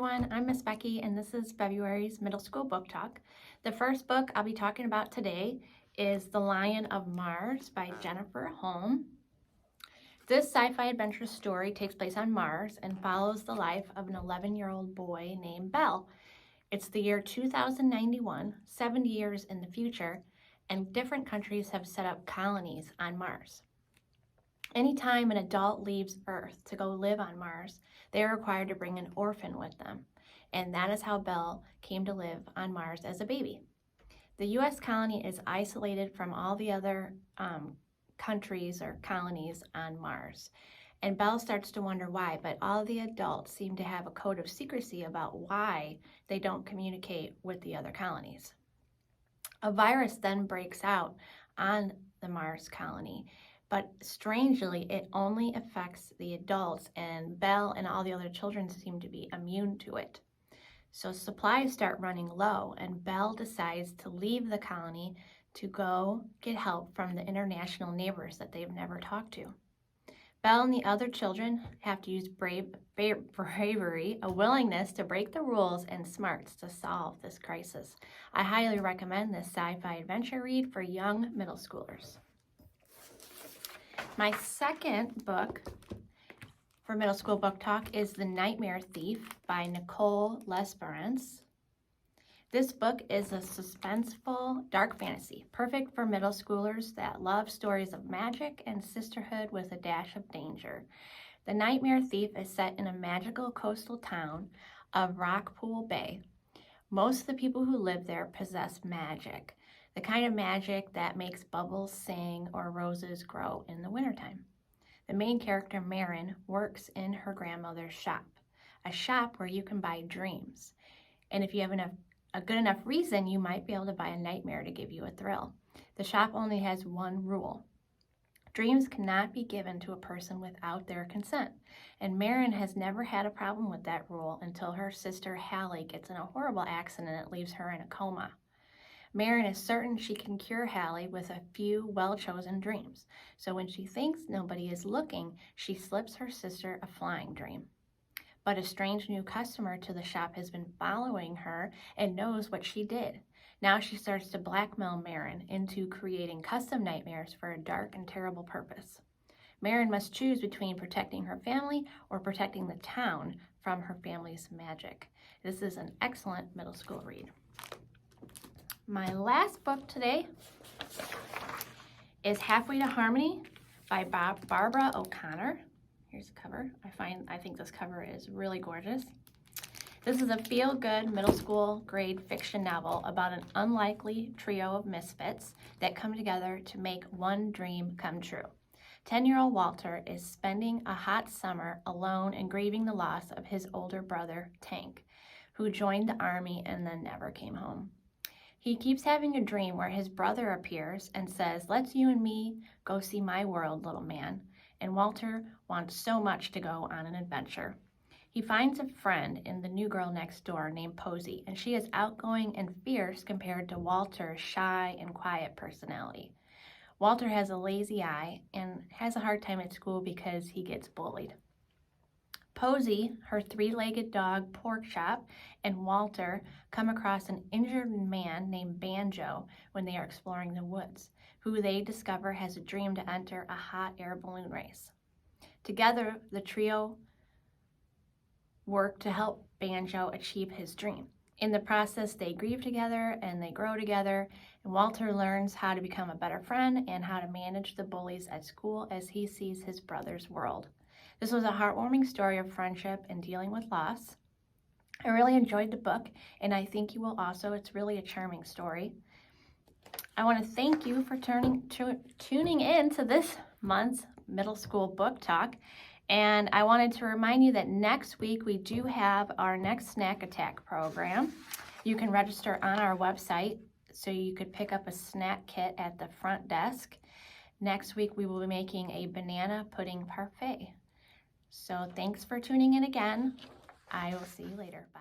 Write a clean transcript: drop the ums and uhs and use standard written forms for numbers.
everyone, I'm Miss Becky and this is February's Middle School Book Talk. The first book I'll be talking about today is The Lion of Mars by Jennifer Holm. This sci-fi adventure story takes place on Mars and follows the life of an 11-year-old boy named Bell. It's the year 2091, 70 years in the future, and different countries have set up colonies on Mars. Anytime an adult leaves Earth to go live on Mars, they are required to bring an orphan with them. And that is how Belle came to live on Mars as a baby. The U.S. colony is isolated from all the other countries or colonies on Mars. And Belle starts to wonder why, but all the adults seem to have a code of secrecy about why they don't communicate with the other colonies. A virus then breaks out on the Mars colony, but strangely, it only affects the adults, and Belle and all the other children seem to be immune to it. So supplies start running low, and Belle decides to leave the colony to go get help from the international neighbors that they've never talked to. Belle and the other children have to use bravery, a willingness to break the rules, and smarts to solve this crisis. I highly recommend this sci-fi adventure read for young middle schoolers. My second book for Middle School Book Talk is The Nightmare Thief by Nicole L'Esperance. This book is a suspenseful dark fantasy, perfect for middle schoolers that love stories of magic and sisterhood with a dash of danger. The Nightmare Thief is set in a magical coastal town of Rockpool Bay. Most of the people who live there possess magic, the kind of magic that makes bubbles sing or roses grow in the wintertime. The main character, Marin, works in her grandmother's shop, a shop where you can buy dreams. And if you have a good enough reason, you might be able to buy a nightmare to give you a thrill. The shop only has one rule. Dreams cannot be given to a person without their consent. And Marin has never had a problem with that rule until her sister Hallie gets in a horrible accident that leaves her in a coma. Marin is certain she can cure Hallie with a few well-chosen dreams. So when she thinks nobody is looking, she slips her sister a flying dream. But a strange new customer to the shop has been following her and knows what she did. Now she starts to blackmail Marin into creating custom nightmares for a dark and terrible purpose. Marin must choose between protecting her family or protecting the town from her family's magic. This is an excellent middle school read. My last book today is Halfway to Harmony by Barbara O'Connor. Here's the cover. I think this cover is really gorgeous. This is a feel-good middle school grade fiction novel about an unlikely trio of misfits that come together to make one dream come true. 10-year-old Walter is spending a hot summer alone and grieving the loss of his older brother, Tank, who joined the army and then never came home. He keeps having a dream where his brother appears and says, "Let's you and me go see my world, little man." And Walter wants so much to go on an adventure. He finds a friend in the new girl next door named Posey, and she is outgoing and fierce compared to Walter's shy and quiet personality. Walter has a lazy eye and has a hard time at school because he gets bullied. Posey, her three-legged dog Porkchop, and Walter come across an injured man named Banjo when they are exploring the woods, who they discover has a dream to enter a hot air balloon race. Together, the trio work to help Banjo achieve his dream. In the process, they grieve together and they grow together, and Walter learns how to become a better friend and how to manage the bullies at school as he sees his brother's world. This was a heartwarming story of friendship and dealing with loss. I really enjoyed the book, and I think you will also. It's really a charming story. I want to thank you for tuning in to this month's Middle School Book Talk. And I wanted to remind you that next week we do have our next Snack Attack program. You can register on our website so you could pick up a snack kit at the front desk. Next week we will be making a banana pudding parfait. So thanks for tuning in again. I will see you later. Bye.